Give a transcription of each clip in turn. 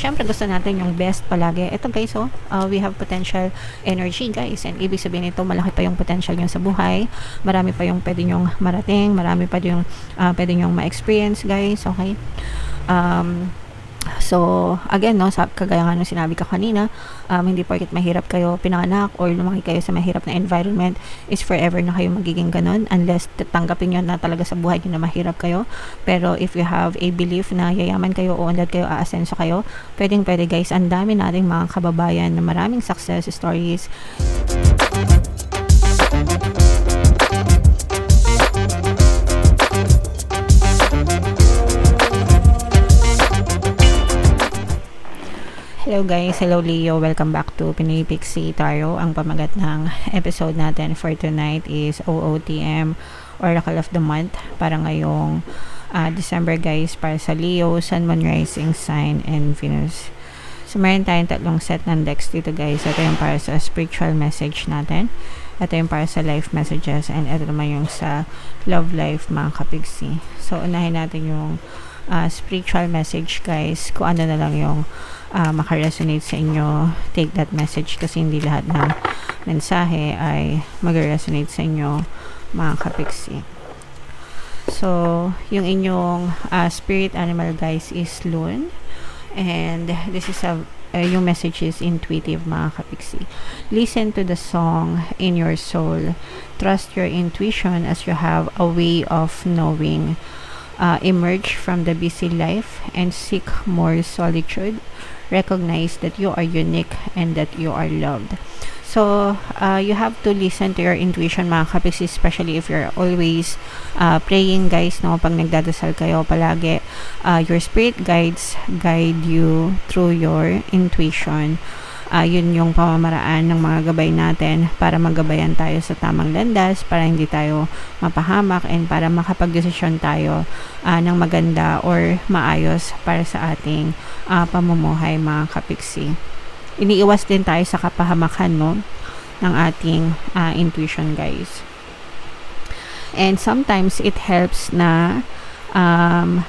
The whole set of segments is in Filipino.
Siyempre gusto natin yung best palagi. Ito guys, we have potential energy guys. And ibig sabihin ito, malaki pa yung potential nyo sa buhay. Marami pa yung pwede nyong marating. Marami pa yung pwede nyong ma-experience guys. Okay? So, again, kagaya nga nung sinabi ko kanina, hindi porket mahirap kayo pinanganak or lumaki kayo sa mahirap na environment is forever na kayo magiging ganun unless tanggapin nyo na talaga sa buhay nyo na mahirap kayo. Pero if you have a belief na yayaman kayo o unlad kayo, aasenso kayo, pwede guys, ang dami nating mga kababayan na maraming success stories. Hello guys, hello Leo, welcome back to Pinoy Pixie Tarot. Ang pamagat ng episode natin for tonight is OOTM, Oracle of the Month, para ngayong December guys, para sa Leo, Sun, Moon, Rising Sign, and Venus. So meron tayong tatlong set ng decks dito guys. Ito yung para sa spiritual message natin, ito yung para sa life messages, and ito naman yung sa love life mga kapigsi. So unahin natin yung spiritual message guys, kung ano na lang yung makaresonate sa inyo, take that message kasi hindi lahat ng mensahe ay mag-resonate sa inyo mga kapiksi. So yung inyong spirit animal guys is loon, and this is yung message is intuitive mga kapiksi. Listen to the song in your soul, trust your intuition as you have a way of knowing. Emerge from the busy life and seek more solitude. Recognize that you are unique and that you are loved. So, you have to listen to your intuition mga kapiksi, especially if you're always praying guys, no? Pag nagdadasal kayo palagi, your spirit guides guide you through your intuition. Yun yung pamamaraan ng mga gabay natin para magabayan tayo sa tamang landas, para hindi tayo mapahamak, and para makapagdesisyon tayo ng maganda or maayos para sa ating pamumuhay mga kapiksi. Iniiwas din tayo sa kapahamakan ng ating intuition guys. And sometimes it helps na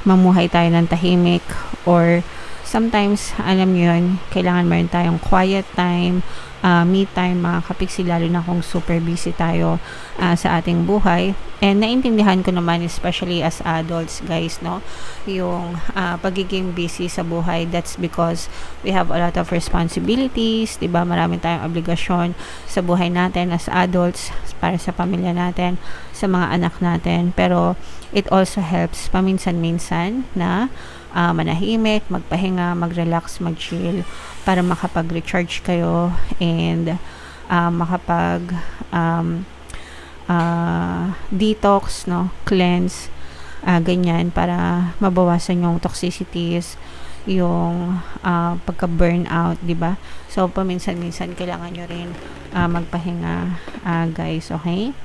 mamuhay tayo ng tahimik, or sometimes, alam nyo yun, kailangan meron tayong quiet time, me time mga kapiksi, lalo na kung super busy tayo sa ating buhay. And naintindihan ko naman, especially as adults guys, no, yung pagiging busy sa buhay, that's because we have a lot of responsibilities, diba? Marami tayong obligasyon sa buhay natin as adults, para sa pamilya natin, sa mga anak natin. Pero it also helps paminsan-minsan na manahimik, magpahinga, mag-relax, mag-chill, para makapag-recharge kayo and makapag detox, no, cleanse, ganyan, para mabawasan yung toxicities, yung pagka-burnout, diba? So paminsan-minsan kailangan nyo rin magpahinga guys, okay?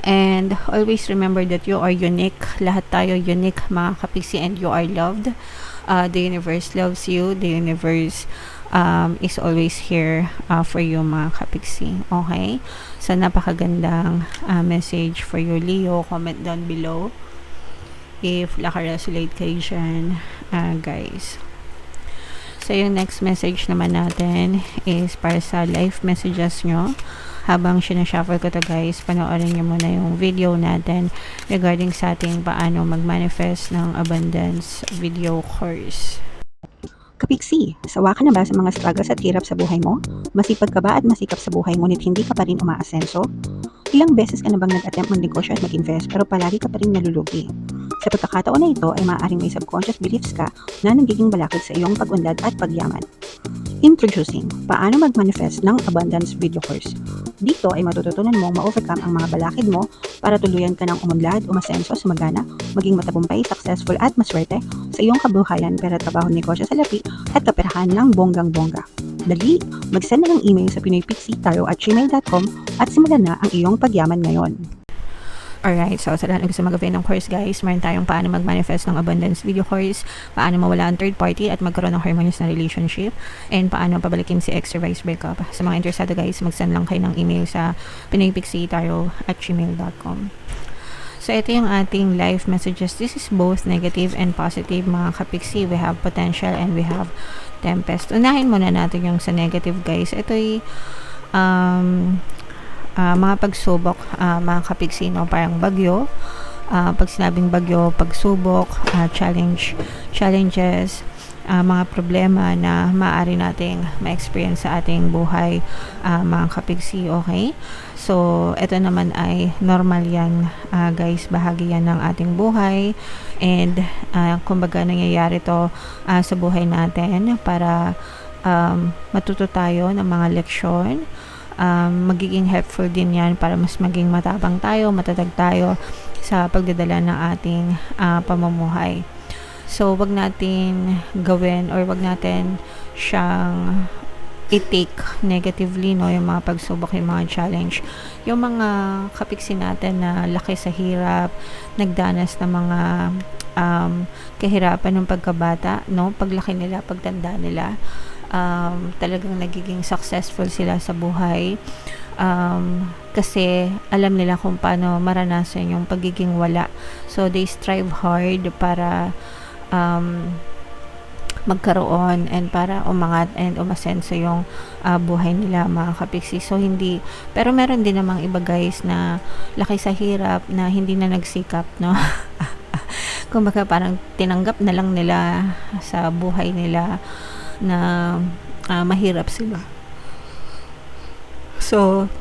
And always remember that you are unique. Lahat tayo unique mga kapiksi, and you are loved. The universe loves you. The universe is always here for you mga kapiksi. Okay? So napakagandang message for you Leo. Comment down below if naka-resonate kayo dyan guys. So yung next message naman natin is para sa life messages nyo. Habang sinashuffle ko to guys, panoorin nyo muna yung video natin regarding sa ating paano mag-manifest ng abundance video course. Kapiksi, sawa ka na ba sa mga struggles at hirap sa buhay mo? Masipag ka ba at masikap sa buhay ngunit hindi ka pa rin umaasenso? Ilang beses ka na bang nag-attempt mag-negosyo at mag-invest pero palagi ka pa rin nalulugi? Sa pagkakataon na ito ay maaaring may subconscious beliefs ka na nagiging balakid sa iyong pag-unlad at pagyaman. Introducing, paano mag-manifest ng abundance video course. Dito ay matututunan mong ma-overcome ang mga balakid mo para tuluyan ka ng umunlad, umasenso, sumagana, maging matagumpay, successful at maswerte sa iyong kabuhayan, pera, trabaho, negosyo sa lapi at kaperahan ng bonggang-bongga. Dali, mag-send na ng email sa pinoypixie@gmail.com at simulan na ang iyong pagyaman ngayon. Alright, so sa lahat ng gusto mag-avail ng course guys, meron tayong paano mag-manifest ng abundance video course, paano mawala ang third party at magkaroon ng harmonious na relationship, and paano pabalikin si ex-revised breakup. Sa mga interesado guys, mag-send lang kayo ng email sa pinoypixie@gmail.com. So, ito yung ating life messages. This is both negative and positive, mga kapiksi. We have potential and we have tempest. Unahin muna natin yung sa negative, guys. Ito ay mga pagsubok, mga kapiksi, no? Parang bagyo. Pag sinabing bagyo, pagsubok, challenges, mga problema na maaari nating ma-experience sa ating buhay, mga kapiksi, okay? So, ito naman ay normal yan, guys, bahagi yan ng ating buhay, and kumbaga nangyayari to sa buhay natin para matuto tayo ng mga leksyon. Magiging helpful din yan para mas maging matapang tayo, matatag tayo sa pagdadala ng ating pamumuhay. So, wag natin gawin or wag natin siyang i-take negatively, no, yung mga pagsubok, yung mga challenge. Yung mga kapiksi natin na laki sa hirap, nagdanas ng mga kahirapan ng pagkabata, no, paglaki nila, pagtanda nila, talagang nagiging successful sila sa buhay. Kasi alam nila kung paano maranasan yung pagiging wala. So, they strive hard para magkaroon and para umangat and umasenso yung buhay nila, mga kapiksi. So, pero meron din namang iba, guys, na laki sa hirap na hindi na nagsikap, no? Kumbaga parang tinanggap na lang nila sa buhay nila na mahirap sila. So,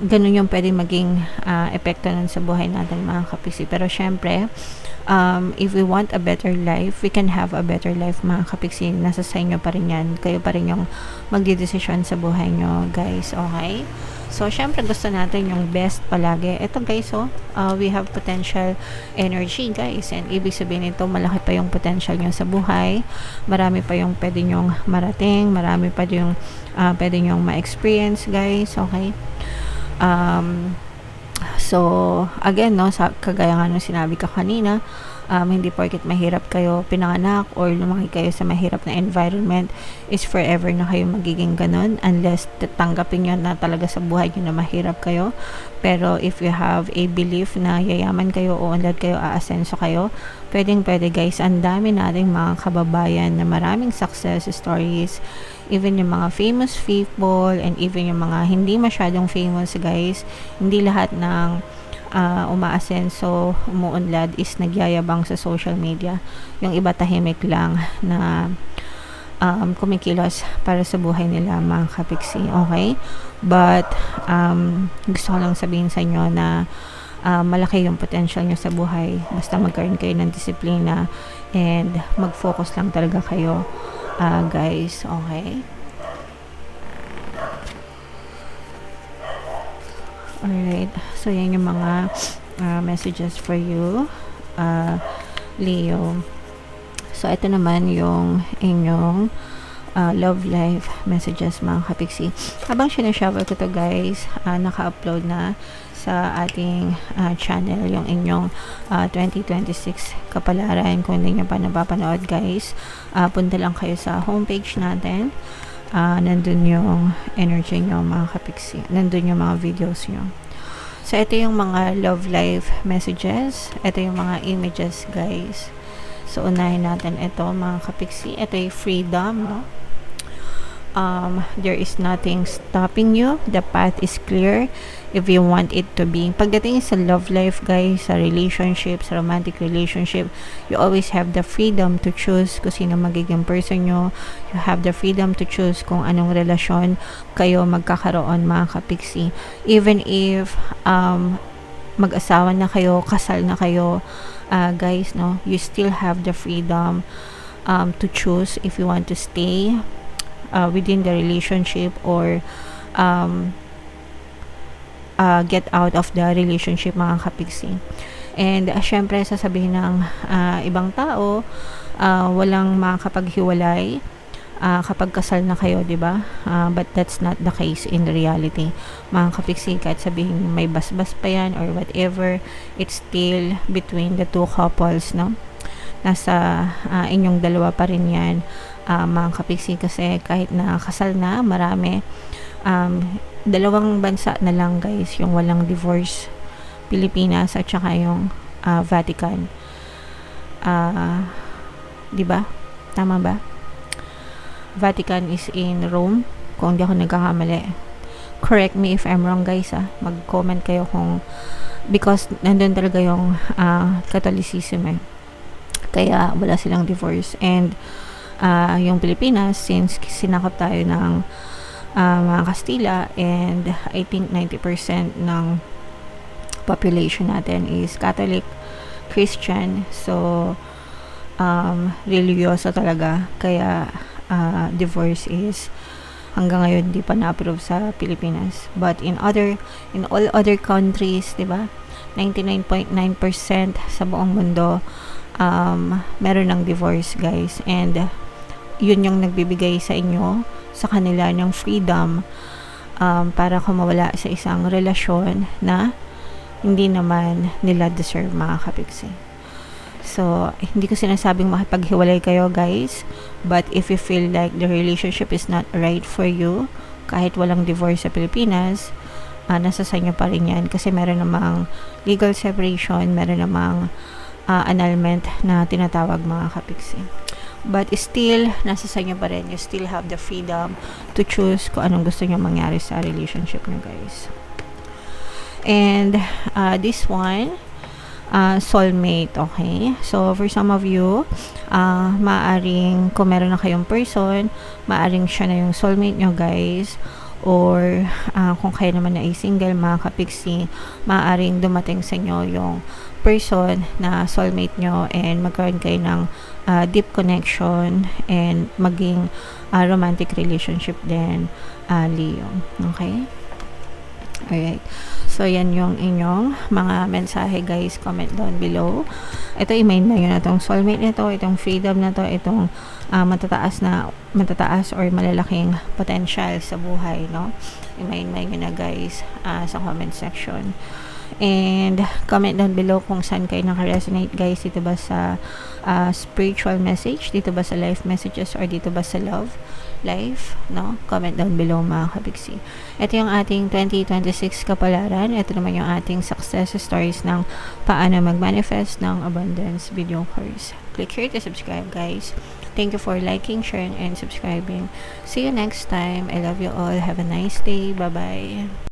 ganun yung pwedeng maging epekto nun sa buhay natin, mga kapiksi. Pero syempre, if we want a better life, we can have a better life, mga kapiksi. Nasa sa inyo pa rin yan. Kayo pa rin yung magdidesisyon sa buhay nyo, guys. Okay? So, syempre, gusto natin yung best palagi. Ito, guys, we have potential energy, guys. And ibig sabihin ito, malaki pa yung potential nyo sa buhay. Marami pa yung pwede nyong marating. Marami pa yung pwede nyong ma-experience, guys. Okay? So, again, no, kagaya nga nung sinabi ko kanina, hindi porket mahirap kayo pinanganak or lumaki kayo sa mahirap na environment is forever na kayo magiging ganun, unless tanggapin nyo na talaga sa buhay nyo na mahirap kayo. Pero if you have a belief na yayaman kayo o unlad kayo, aasenso kayo, pwede, guys. Ang dami nating mga kababayan na maraming success stories, even yung mga famous people and even yung mga hindi masyadong famous, guys. Hindi lahat ng umaasenso, umuunlad is nagyayabang sa social media. Yung iba tahimik lang na kumikilos para sa buhay nila, mga kapiksi. Okay? But gusto ko lang sabihin sa inyo na malaki yung potential nyo sa buhay. Basta magkaroon kayo ng disiplina and mag-focus lang talaga kayo, guys. Okay? Alright, so yan yung mga messages for you, Leo. So, ito naman yung inyong love life messages, mga kapiksi. Habang sinashower ko to, guys, naka-upload na sa ating channel yung inyong 2026 kapalaran. Kung hindi nyo pa napapanood, guys, punta lang kayo sa homepage natin. Nandun yung energy nyo, mga kapiksi. Nandun yung mga videos nyo. So, ito yung mga love life messages. Ito yung mga images, guys. So, unahin natin ito, mga kapiksi. Ito yung freedom, no? There is nothing stopping you. The path is clear if you want it to be. Pagdating sa love life, guys, sa relationships, romantic relationship, you always have the freedom to choose kung sino magiging person nyo. You have the freedom to choose kung anong relasyon kayo magkakaroon, mga kapiksi. Even if mag-asawa na kayo, kasal na kayo, guys, no, you still have the freedom to choose if you want to stay within the relationship or get out of the relationship, mga kapiksi. And syempre, sasabihin ng ibang tao, walang makakapaghiwalay kapag kasal na kayo, di ba? But that's not the case in reality, mga kapiksi. Kahit sabihin may basbas pa yan or whatever, it's still between the two couples, no? Nasa inyong dalawa pa rin yan, mga kapiksi. Kasi kahit na kasal na, marami, dalawang bansa na lang, guys, yung walang divorce, Pilipinas at saka yung Vatican. 'Di ba? Tama ba? Vatican is in Rome, kung hindi ako nagkakamali. Correct me if I'm wrong, guys. Mag-comment kayo kung, because nandun talaga yung Catholicism eh. Kaya wala silang divorce. And yung Pilipinas, since sinakop tayo ng mga Kastila, and I think 90% ng population natin is Catholic, Christian. So religyoso talaga. Kaya divorce is hanggang ngayon di pa na-approve sa Pilipinas. But in all other countries, 'di ba? 99.9% sa buong mundo meron ng divorce, guys. And yun yung nagbibigay sa inyo, sa kanila, ng freedom para kumawala sa isang relasyon na hindi naman nila deserve, mga kapiksi. So, hindi ko sinasabing makipaghiwalay kayo, guys. But if you feel like the relationship is not right for you, kahit walang divorce sa Pilipinas, nasa sa inyo pa rin yan. Kasi meron namang legal separation, meron namang annulment na tinatawag, mga kapiksi. But still, nasa sa inyo pa rin. You still have the freedom to choose kung anong gusto nyo mangyari sa relationship nyo, guys. And this one, soulmate, okay? So, for some of you, maaring, kung meron na kayong person, maaring siya na yung soulmate nyo, guys. Or, kung kayo naman na ay single, mga kapiksi, maaring dumating sa inyo yung person na soulmate nyo, and magkaroon kayo ng deep connection, and maging romantic relationship din, Leo. Okay? Alright. So, yan yung inyong mga mensahe, guys. Comment down below. Ito, i-main na yun na itong soulmate nito, itong freedom na to, itong matataas or malalaking potential sa buhay, no? I-main na yun na, guys, sa comment section. And comment down below kung saan kayo naka-resonate, guys. Dito ba sa spiritual message? Dito ba sa life messages? Or dito ba sa love life? No? Comment down below, mga kabigsi. Ito yung ating 2026 kapalaran. Ito naman yung ating success stories ng paano mag-manifest ng abundance video course. Click here to subscribe, guys. Thank you for liking, sharing, and subscribing. See you next time. I love you all. Have a nice day. Bye-bye.